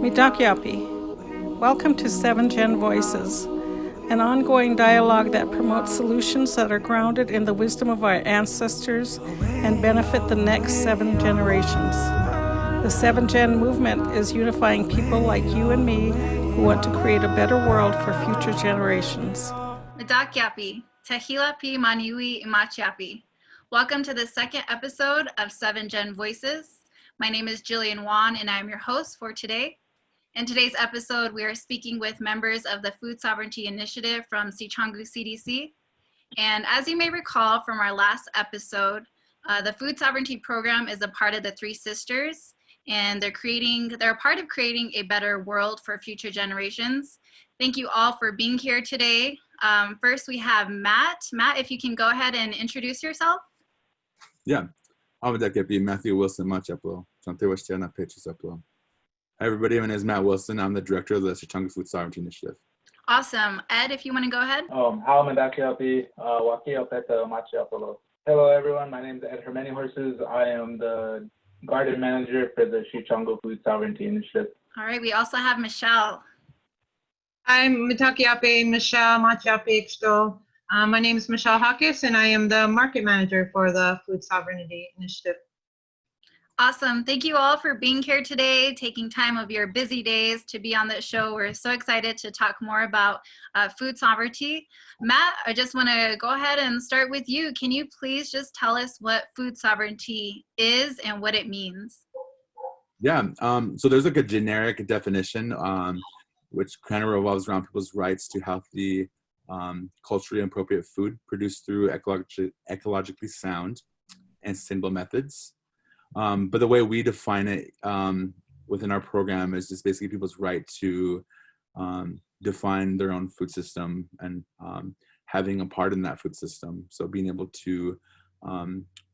Midakyapi. Welcome to 7 Gen Voices, an ongoing dialogue that promotes solutions that are grounded in the wisdom of our ancestors and benefit the next 7 generations. The 7 Gen movement is unifying people like you and me who want to create a better world for future generations. Midakyapi, Tehilapi Maniwi Imachiapi. Welcome to the second episode of 7 Gen Voices. My name is Jillian Wan and I'm your host for today. In today's episode, we are speaking with members of the Food Sovereignty Initiative from Sicangu CDC. And as you may recall from our last episode, the Food Sovereignty Program is a part of the Three Sisters, and they're a part of creating a better world for future generations. Thank you all for being here today. First, we have Matt. Matt, if you can go ahead and introduce yourself. Yeah, I'm Matthew Wilson Machaplo. Hi everybody, my name is Matt Wilson. I'm the director of the Sicangu Food Sovereignty Initiative. Awesome. Ed, if you want to go ahead. Hello everyone, my name is Ed Hermany Horses. I am the garden manager for the Sicangu Food Sovereignty Initiative. All right, we also have Michelle. I'm Mitakiape Michelle Machiape Exto. My name is Michelle Hawkes, and I am the market manager for the Food Sovereignty Initiative. Awesome. Thank you all for being here today, taking time of your busy days to be on this show. We're so excited to talk more about food sovereignty. Matt, I just want to go ahead and start with you. Can you please just tell us what food sovereignty is and what it means? Yeah, so there's like a generic definition, which kind of revolves around people's rights to healthy, culturally appropriate food produced through ecologically sound and sustainable methods. But the way we define it within our program is just basically people's right to define their own food system and having a part in that food system. So being able to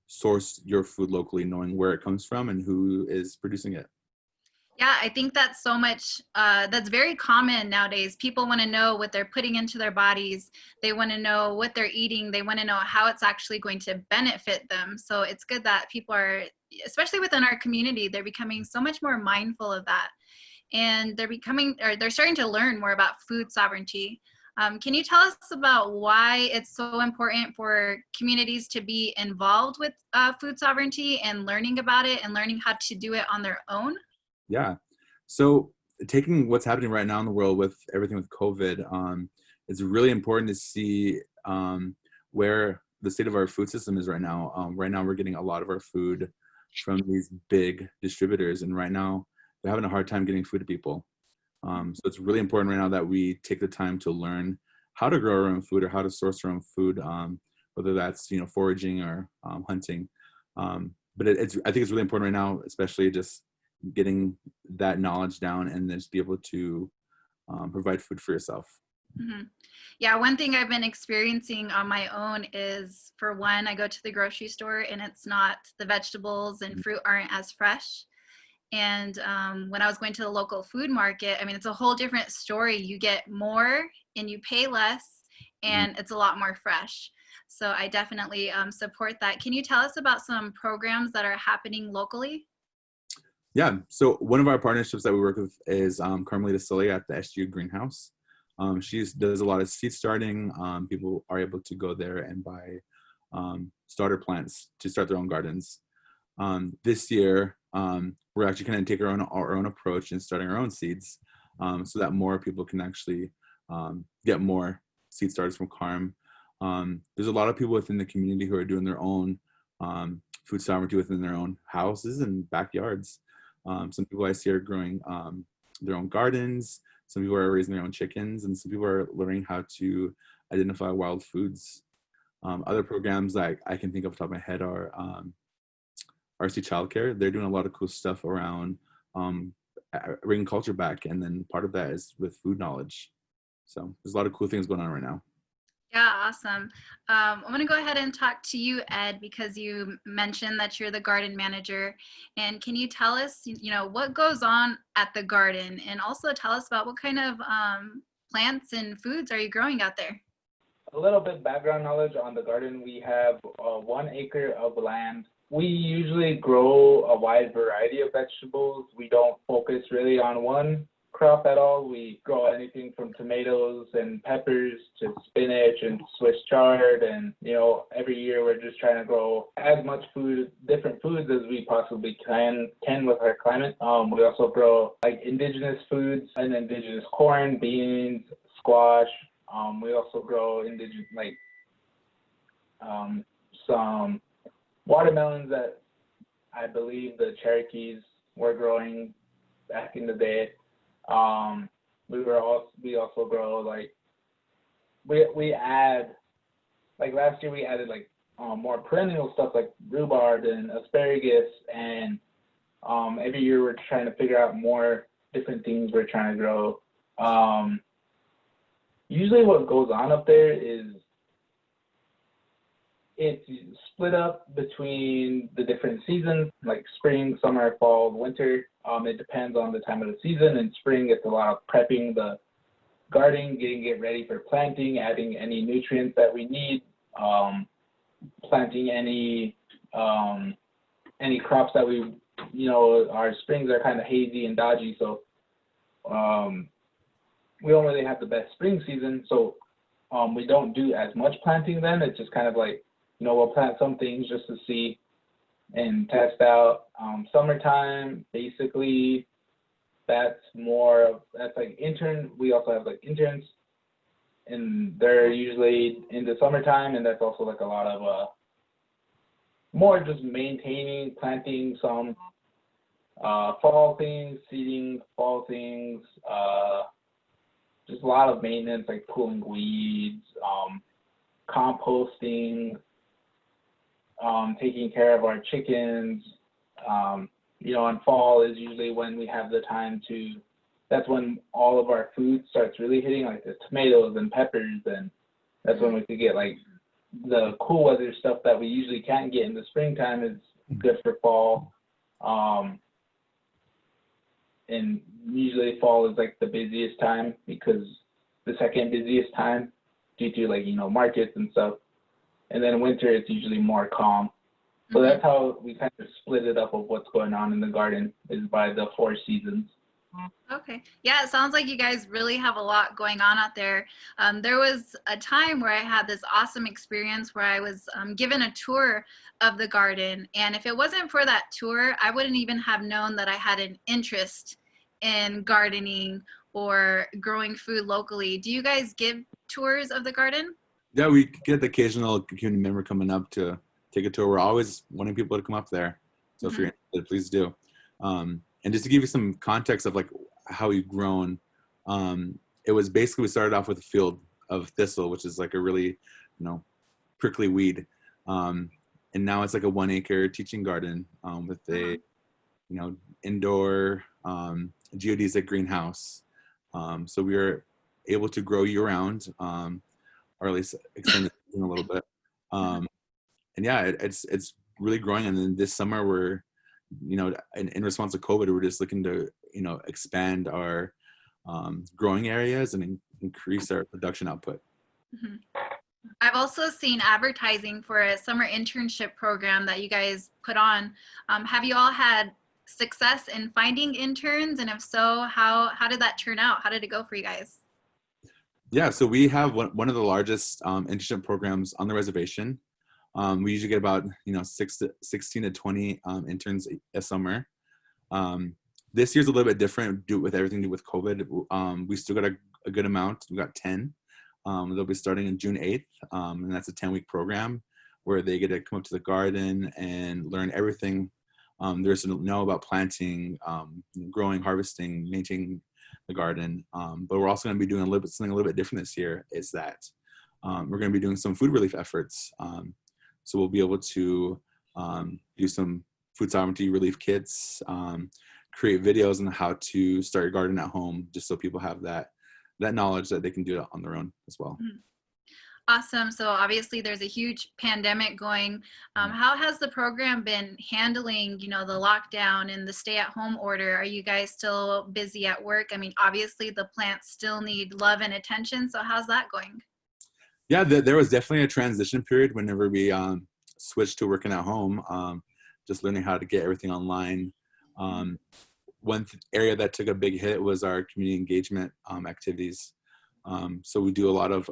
source your food locally, knowing where it comes from and who is producing it. Yeah, I think that's so much, that's very common nowadays. People want to know what they're putting into their bodies. They want to know what they're eating. They want to know how it's actually going to benefit them. So it's good that people are, especially within our community, they're becoming so much more mindful of that. And they're starting to learn more about food sovereignty. Can you tell us about why it's so important for communities to be involved with food sovereignty and learning about it and learning how to do it on their own? Yeah, so taking what's happening right now in the world with everything with COVID, it's really important to see where the state of our food system is right now. Right now, we're getting a lot of our food from these big distributors, and right now they're having a hard time getting food to people. So it's really important right now that we take the time to learn how to grow our own food or how to source our own food, whether that's foraging or hunting. But I think it's really important right now, especially just getting that knowledge down and then just be able to provide food for yourself. Mm-hmm. Yeah, one thing I've been experiencing on my own is, for one, I go to the grocery store and the vegetables and fruit aren't as fresh. And when I was going to the local food market, I mean, it's a whole different story. You get more and you pay less and it's a lot more fresh. So I definitely support that. Can you tell us about some programs that are happening locally? Yeah, so one of our partnerships that we work with is Carmelita Silly at the SGU Greenhouse. She does a lot of seed starting. People are able to go there and buy starter plants to start their own gardens. This year, we're actually going to take our own approach in starting our own seeds so that more people can actually get more seed starters from Carm. There's a lot of people within the community who are doing their own food sovereignty within their own houses and backyards. Some people I see are growing their own gardens. Some people are raising their own chickens, and some people are learning how to identify wild foods. Other programs that I can think of off the top of my head are RC Childcare. They're doing a lot of cool stuff around bringing culture back, and then part of that is with food knowledge. So there's a lot of cool things going on right now. Yeah, awesome. I'm going to go ahead and talk to you, Ed, because you mentioned that you're the garden manager. And can you tell us, what goes on at the garden, and also tell us about what kind of plants and foods are you growing out there? A little bit background knowledge on the garden. We have 1 acre of land we usually grow a wide variety of vegetables. We don't focus really on one crop at all. We grow anything from tomatoes and peppers to spinach and Swiss chard. And, every year we're just trying to grow as much food, different foods as we possibly can with our climate. We also grow like indigenous foods and indigenous corn, beans, squash. We also grow indigenous, some watermelons that I believe the Cherokees were growing back in the day. We also grow we add last year we added more perennial stuff like rhubarb and asparagus, and every year we're trying to figure out more different things we're trying to grow. Usually what goes on up there is it's split up between the different seasons, like spring, summer, fall, winter. It depends on the time of the season. In spring, it's a lot of prepping the garden, getting it ready for planting, adding any nutrients that we need, planting any crops that we, our springs are kind of hazy and dodgy, so we don't really have the best spring season. So we don't do as much planting then. It's just kind of we'll plant some things just to see and test out. Summertime, basically, that's intern. We also have interns, and they're usually in the summertime, and that's also a lot of more just maintaining, planting some fall things, seeding fall things, just a lot of maintenance like pulling weeds, composting, taking care of our chickens. And fall is usually when we have the time that's when all of our food starts really hitting, like the tomatoes and peppers, and that's when we could get the cool weather stuff that we usually can't get in the springtime is good for fall. And usually fall is the busiest time, because the second busiest time due to markets and stuff. And then winter, it's usually more calm. So that's how we kind of split it up of what's going on in the garden, is by the 4 seasons. Okay. Yeah, it sounds like you guys really have a lot going on out there. There was a time where I had this awesome experience where I was given a tour of the garden. And if it wasn't for that tour, I wouldn't even have known that I had an interest in gardening or growing food locally. Do you guys give tours of the garden? Yeah, we get the occasional community member coming up to take a tour. We're always wanting people to come up there. So if you're interested, please do. And just to give you some context of how we've grown, it was basically, we started off with a field of thistle, which is a really, prickly weed. And now it's a 1 acre teaching garden with a, indoor geodesic greenhouse. So we were able to grow year round, or at least extend it a little bit. And yeah, it's really growing. And then this summer we're, in response to COVID, we're just looking to, expand our growing areas and increase our production output. Mm-hmm. I've also seen advertising for a summer internship program that you guys put on. Have you all had success in finding interns? And if so, how did that turn out? How did it go for you guys? Yeah, so we have one of the largest internship programs on the reservation. We usually get about 16 to 20 interns a summer. This year's a little bit different with everything to do with COVID. We still got a good amount. We got 10. They'll be starting in June 8th, and that's a 10-week program where they get to come up to the garden and learn everything there's to know about planting, growing, harvesting, maintaining the garden. But we're also going to be doing something a little bit different this year, is that we're going to be doing some food relief efforts. So we'll be able to do some food sovereignty relief kits, create videos on how to start your garden at home, just so people have that knowledge that they can do it on their own as well. Awesome. So obviously there's a huge pandemic going. How has the program been handling, the lockdown and the stay-at-home order? Are you guys still busy at work? I mean, obviously the plants still need love and attention. So how's that going? Yeah, there was definitely a transition period whenever we switched to working at home. just learning how to get everything online. One area that took a big hit was our community engagement activities. So we do a lot of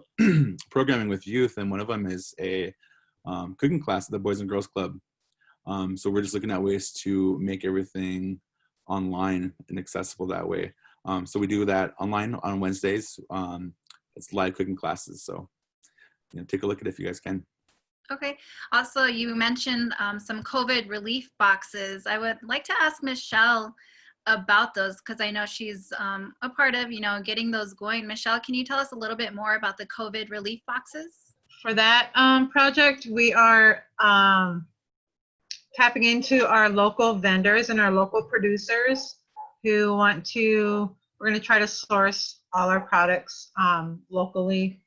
programming with youth, and one of them is a cooking class at the Boys and Girls Club. So we're just looking at ways to make everything online and accessible that way. So we do that online on Wednesdays. It's live cooking classes. So, take a look at it if you guys can. Okay. Also, you mentioned some COVID relief boxes. I would like to ask Michelle about those because I know she's a part of, getting those going. Michelle, can you tell us a little bit more about the COVID relief boxes? For that project, we are tapping into our local vendors and our local producers who we're going to try to source all our products locally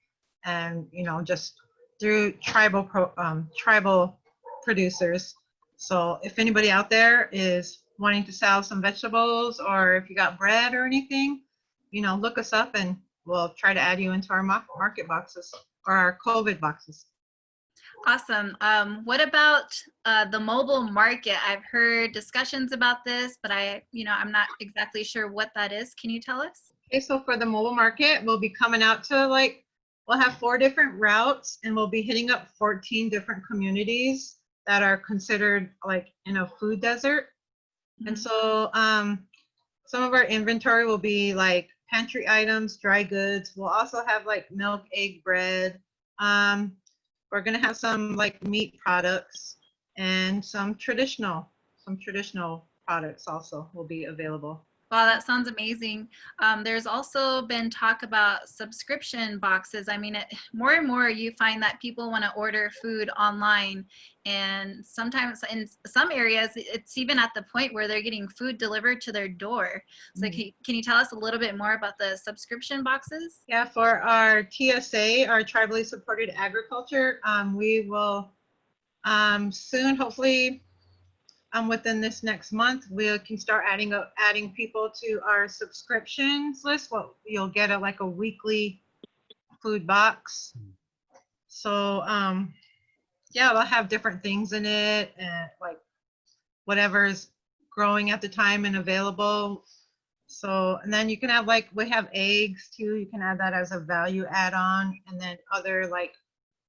and, just through tribal producers. So if anybody out there is wanting to sell some vegetables, or if you got bread or anything, look us up and we'll try to add you into our market boxes or our COVID boxes. Awesome. What about the mobile market? I've heard discussions about this, but I'm not exactly sure what that is. Can you tell us? Okay, so for the mobile market, we'll be coming out to we'll have 4 different routes, and we'll be hitting up 14 different communities that are considered in a food desert. And so some of our inventory will be pantry items, dry goods. We'll also have milk, egg, bread. We're gonna have some meat products and some traditional products also will be available. Wow, that sounds amazing. There's also been talk about subscription boxes. I mean, more and more you find that people want to order food online, and sometimes in some areas it's even at the point where they're getting food delivered to their door. So can you tell us a little bit more about the subscription boxes? Yeah, for our TSA, our Tribally Supported Agriculture, we will soon, hopefully, within this next month, we can start adding people to our subscriptions list. Well, you'll get a weekly food box. So yeah, we'll have different things in it, and whatever's growing at the time and available. So, and then you can have we have eggs too. You can add that as a value add-on, and then other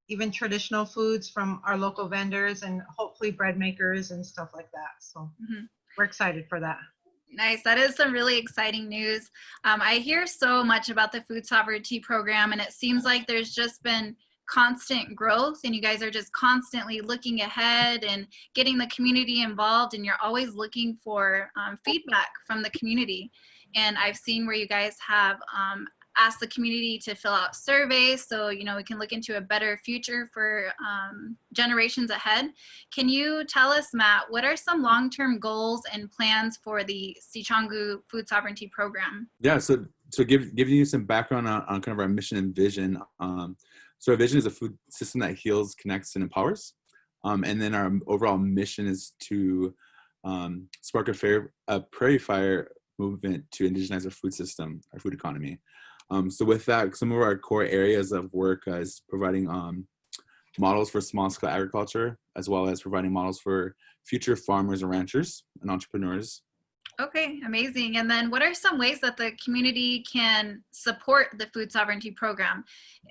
even traditional foods from our local vendors and hopefully bread makers and stuff like that. So we're excited for that. Nice. That is some really exciting news. I hear so much about the food sovereignty program, and it seems like there's just been constant growth, and you guys are just constantly looking ahead and getting the community involved, and you're always looking for feedback from the community. And I've seen where you guys have ask the community to fill out surveys so we can look into a better future for generations ahead. Can you tell us, Matt, what are some long-term goals and plans for the Sicangu Food Sovereignty Program? Yeah, so giving you some background on kind of our mission and vision. So our vision is a food system that heals, connects, and empowers. And then our overall mission is to spark a prairie fire movement to indigenize our food system, our food economy. So with that, some of our core areas of work is providing models for small-scale agriculture, as well as providing models for future farmers and ranchers and entrepreneurs. Okay, amazing. And then what are some ways that the community can support the food sovereignty program?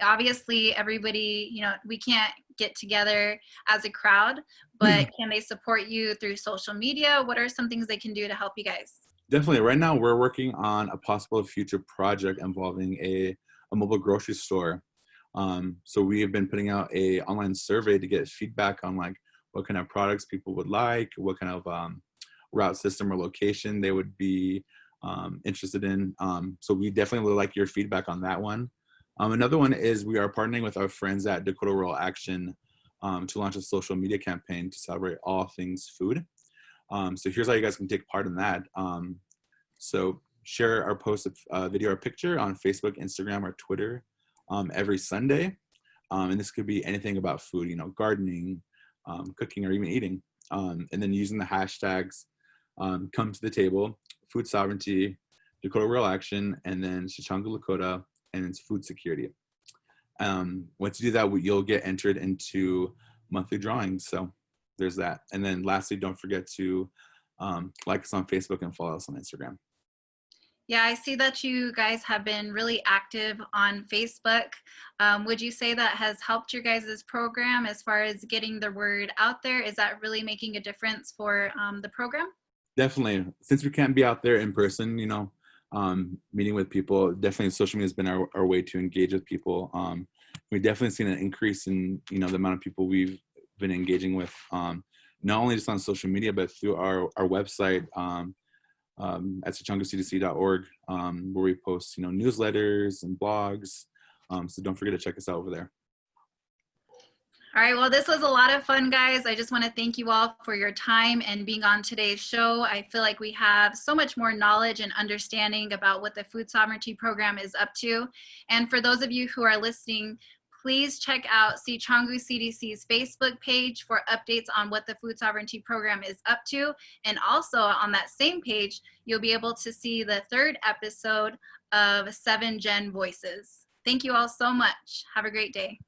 Obviously, everybody, we can't get together as a crowd, but can they support you through social media? What are some things they can do to help you guys? Definitely. Right now, we're working on a possible future project involving a mobile grocery store. So we have been putting out a online survey to get feedback on what kind of products people would like, what kind of route system or location they would be interested in. So we definitely would like your feedback on that one. Another one is we are partnering with our friends at Dakota Rural Action to launch a social media campaign to celebrate all things food. So here's how you guys can take part in that. So share our post, video or picture on Facebook, Instagram, or Twitter every Sunday. And this could be anything about food, gardening, cooking, or even eating. And then using the hashtags come to the table, food sovereignty, Dakota Rural Action, and then Sicangu Lakota, and it's food security. Once you do that, you'll get entered into monthly drawings. So there's that. And then lastly, don't forget to like us on Facebook and follow us on Instagram. Yeah, I see that you guys have been really active on Facebook. Would you say that has helped your guys' program as far as getting the word out there? Is that really making a difference for the program? Definitely. Since we can't be out there in person, you know, meeting with people, definitely social media has been our way to engage with people. We've definitely seen an increase in, you know, the amount of people we've been engaging with, not only just on social media, but through our website, at sicangocdc.org, where we post, you know, newsletters and blogs. So don't forget to check us out over there. All right, well, this was a lot of fun, guys. I just want to thank you all for your time and being on today's show. I feel like we have so much more knowledge and understanding about what the Food Sovereignty Program is up to. And for those of you who are listening, please check out Sicangu CDC's Facebook page for updates on what the Food Sovereignty Program is up to. And also on that same page, you'll be able to see the 3rd episode of 7 Gen Voices. Thank you all so much. Have a great day.